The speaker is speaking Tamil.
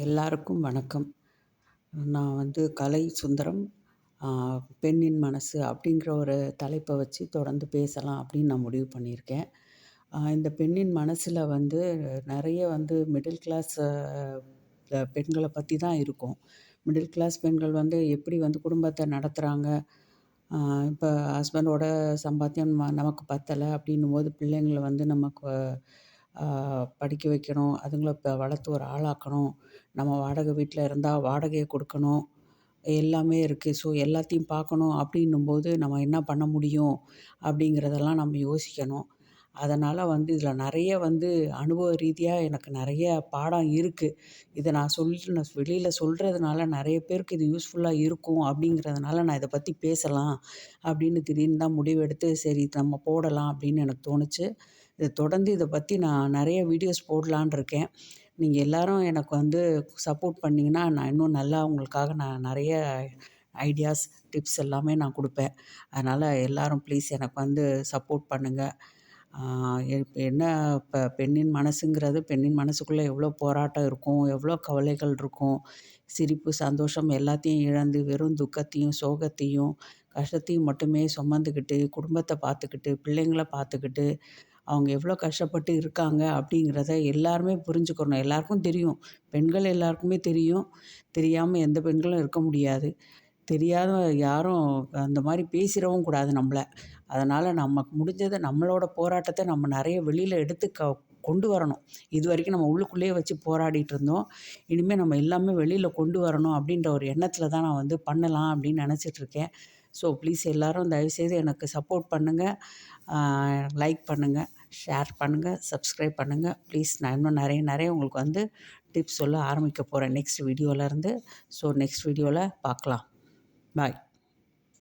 எல்லாருக்கும் வணக்கம். நான் கலை சுந்தரம். ஆ பெண்ணின் மனசு அப்படிங்கிற ஒரு தலைப்ப வச்சு தொடர்ந்து பேசலாம் அப்படின்னு நான் முடிவு பண்ணியிருக்கேன். இந்த பெண்ணின் மனசுல நெறைய மிடில் கிளாஸ் பெண்கள பத்தி தான் இருக்கும். மிடில் கிளாஸ் பெண்கள் எப்படி குடும்பத்த நடத்துறாங்க, ஆ இப்ப ஹஸ்பண்டோட சம்பாத்தியம் நமக்கு பத்தல அப்படின்னும்போது பிள்ளைங்கள நமக்கு ஆ படிக்க வைக்கணும். அதுங்கள வளர்த்து ஒரு ஆளாக்கணும். நம்ம வாடகை வீட்ல இருந்தா வாடகைய குடுக்கணும். எல்லாமே இருக்கு. ஸோ எல்லாத்தையும் பார்க்கணும் அப்படின்னும்போது நம்ம என்ன பண்ண முடியும்? அப்படிங்கிறதெல்லாம் நம்ம யோசிக்கணும். அதனால இதில நெறைய அனுபவ ரீதியா எனக்கு நெறைய பாடம் இருக்கு. இத நான் வெளியில சொல்றதுனால நெறைய பேருக்கு இது யூஸ்ஃபுல்லா இருக்கும் அப்படிங்கிறதுனால நான் இத பத்தி பேசலாம் அப்படின்னு திடீர்னு தான் முடிவெடுத்து, சரி இது நம்ம போடலாம் அப்படின்னு எனக்கு தோணுச்சு. இத தொடர்ந்து இத பத்தி நான் நெறைய வீடியோஸ் போடலான்னு இருக்கேன். நீங்க எல்லாரும் எனக்கு சப்போர்ட் பண்ணீங்கன்னா, நான் இன்னும் நல்லா உங்களுக்காக நான் நெறைய ஐடியாஸ், டிப்ஸ் எல்லாமே நான் குடுப்பேன். அதனால எல்லாரும் ப்ளீஸ் எனக்கு சப்போர்ட் பண்ணுங்க. ஆ இப்ப என்ன பெண்ணின் மனசுங்கிறது, பெண்ணின் மனசுக்குள்ள எவ்வளோ போராட்டம் இருக்கும், எவ்வளோ கவலைகள் இருக்கும். சிரிப்பு, சந்தோஷம் எல்லாத்தையும் இழந்து வெறும் துக்கத்தையும், சோகத்தையும், கஷ்டத்தையும் மட்டுமே சுமந்துக்கிட்டு, குடும்பத்த பார்த்துக்கிட்டு, பிள்ளைங்கள பார்த்துக்கிட்டு அவங்க எவ்வளோ கஷ்டப்பட்டு இருக்காங்க அப்படிங்கிறத எல்லாருமே புரிஞ்சுக்கணும். எல்லாருக்கும் தெரியும். பெண்கள் எல்லாருக்குமே தெரியும். தெரியாம எந்த பெண்களும் இருக்க முடியாது. தெரியாத யாரும் அந்த மாரி பேசிறவும் கூடாது நம்மள. அதனால நமக்கு முடிஞ்சத நம்மளோட போராட்டத்த நம்ம நெறைய வெளியில எடுத்து கொண்டு வரணும். இதுவரைக்கும் நம்ம உள்ளுக்குள்ளேயே வச்சு போராடிட்டு இருந்தோம். இனிமே நம்ம எல்லாமே வெளியில கொண்டு வரணும் அப்படின்ற ஒரு எண்ணத்தில தான் நான் பண்ணலாம் அப்படின்னு நெனச்சிட்டுருக்கேன். ஸோ ப்ளீஸ் எல்லாரும் தயவுசெய்து எனக்கு சப்போர்ட் பண்ணுங்க. ஆ லைக் பண்ணுங்க, ஷேர் பண்ணுங்க, சப்ஸ்கிரைப் பண்ணுங்க. ப்ளீஸ் நான் இன்னும் நெறைய நெறைய உங்களுக்கு டிப்ஸ் சொல்ல ஆரம்பிக்க போறேன் நெக்ஸ்ட் வீடியோலருந்து. ஸோ நெக்ஸ்ட் வீடியோல பார்க்கலாம். பாய்.